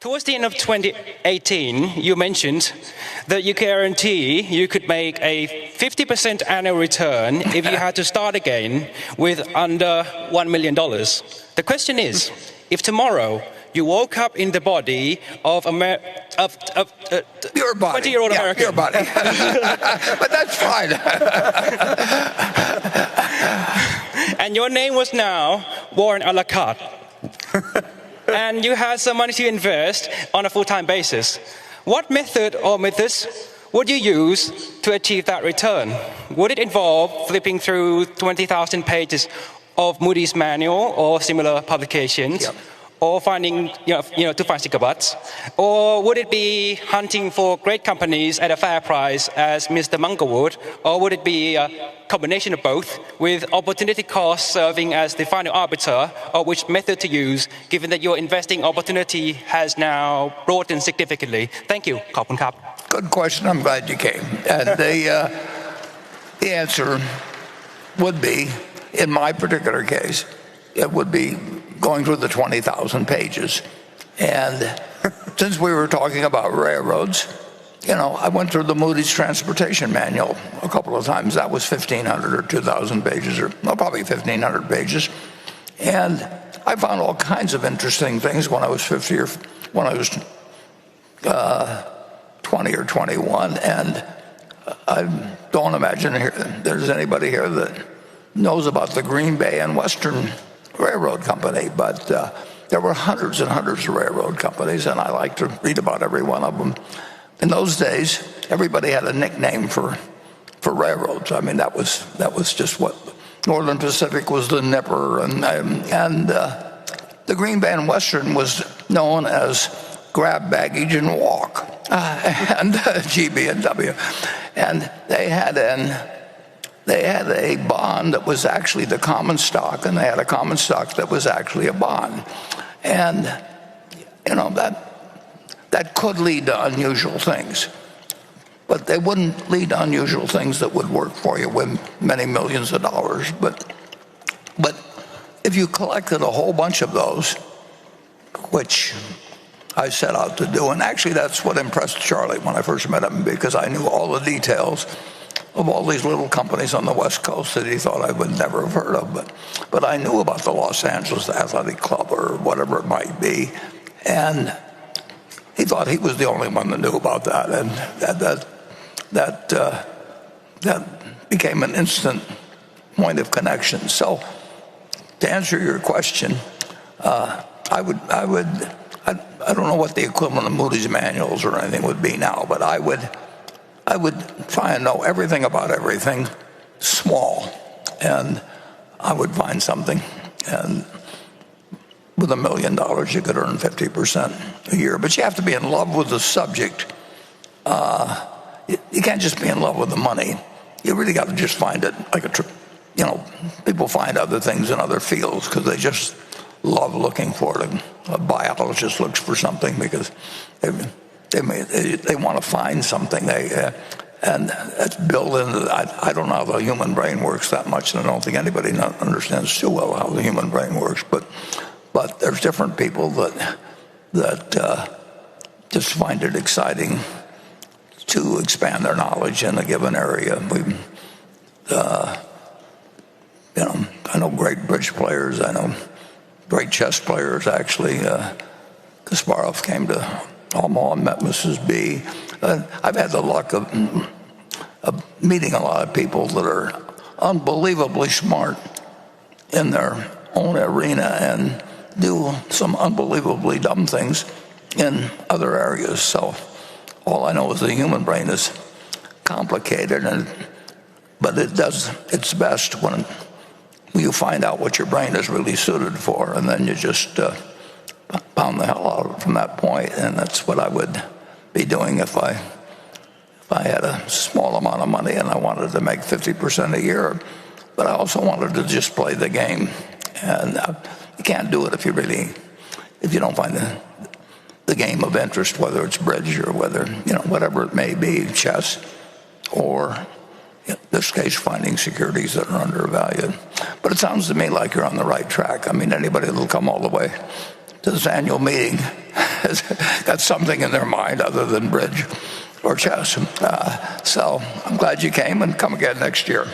Towards the end of 2018, you mentioned that you guarantee you could make a 50% annual return if you had to start again with under $1 million. The question is, if tomorrow you woke up in the body of your body. 20-year-old American. Your body. But that's fine. And your name was now Warren a la carte. And you had some money to invest on a full-time basis. What method or methods would you use to achieve that return? Would it involve flipping through 20,000 pages of Moody's manual or similar publications? Yep. Or finding, to find sticker butts? Or would it be hunting for great companies at a fair price as Mr. Munger would? Or would it be a combination of both with opportunity cost serving as the final arbiter of which method to use, given that your investing opportunity has now broadened significantly? Thank you. ขอบคุณครับ Good question. I'm glad you came. And the answer would be, in my particular case, it would be going through the 20,000 pages. And since we were talking about railroads, I went through the Moody's Transportation Manual a couple of times. That was 1,500 or 2,000 pages, or probably 1,500 pages. And I found all kinds of interesting things when I was 50 or when I was 20 or 21. And I don't imagine there's anybody here that knows about the Green Bay and Western Railroad Company, but there were hundreds and hundreds of railroad companies, and I like to read about every one of them. In those days, everybody had a nickname for railroads. I mean, that was just what Northern Pacific was, the Nipper, and the Green Bay and Western was known as grab baggage and walk, and GB&W, and they had a bond that was actually the common stock, and they had a common stock that was actually a bond. And, that could lead to unusual things. But they wouldn't lead to unusual things that would work for you with many millions of dollars. But if you collected a whole bunch of those, which I set out to do, and actually that's what impressed Charlie when I first met him, because I knew all the details of all these little companies on the West Coast that he thought I would never have heard of. But I knew about the Los Angeles Athletic Club or whatever it might be. And he thought he was the only one that knew about that. And that became an instant point of connection. So to answer your question, I don't know what the equivalent of Moody's manuals or anything would be now, but I would try and know everything about everything small, and I would find something. And with $1 million, you could earn 50% a year. But you have to be in love with the subject. You can't just be in love with the money. You really got to just find it like people find other things in other fields because they just love looking for it. A biologist looks for something because they want to find something. And that's built into. I don't know how the human brain works that much, and I don't think anybody understands too well how the human brain works. But there's different people that just find it exciting to expand their knowledge in a given area. I know great bridge players. I know great chess players. Actually, Kasparov came to Omaha and met Mrs. B. I've had the luck of meeting a lot of people that are unbelievably smart in their own arena and do some unbelievably dumb things in other areas. So all I know is the human brain is complicated, but it does its best when you find out what your brain is really suited for, and then you just pound the hell out of it from that point. And that's what I would be doing if I had a small amount of money and I wanted to make 50% a year, but I also wanted to just play the game. And you can't do it if you don't find the game of interest, whether it's bridge or whatever it may be, chess, or in this case, finding securities that are undervalued. But it sounds to me like you're on the right track. I mean, anybody that'll come all the way to this annual meeting has got something in their mind other than bridge or chess. So I'm glad you came, and come again next year.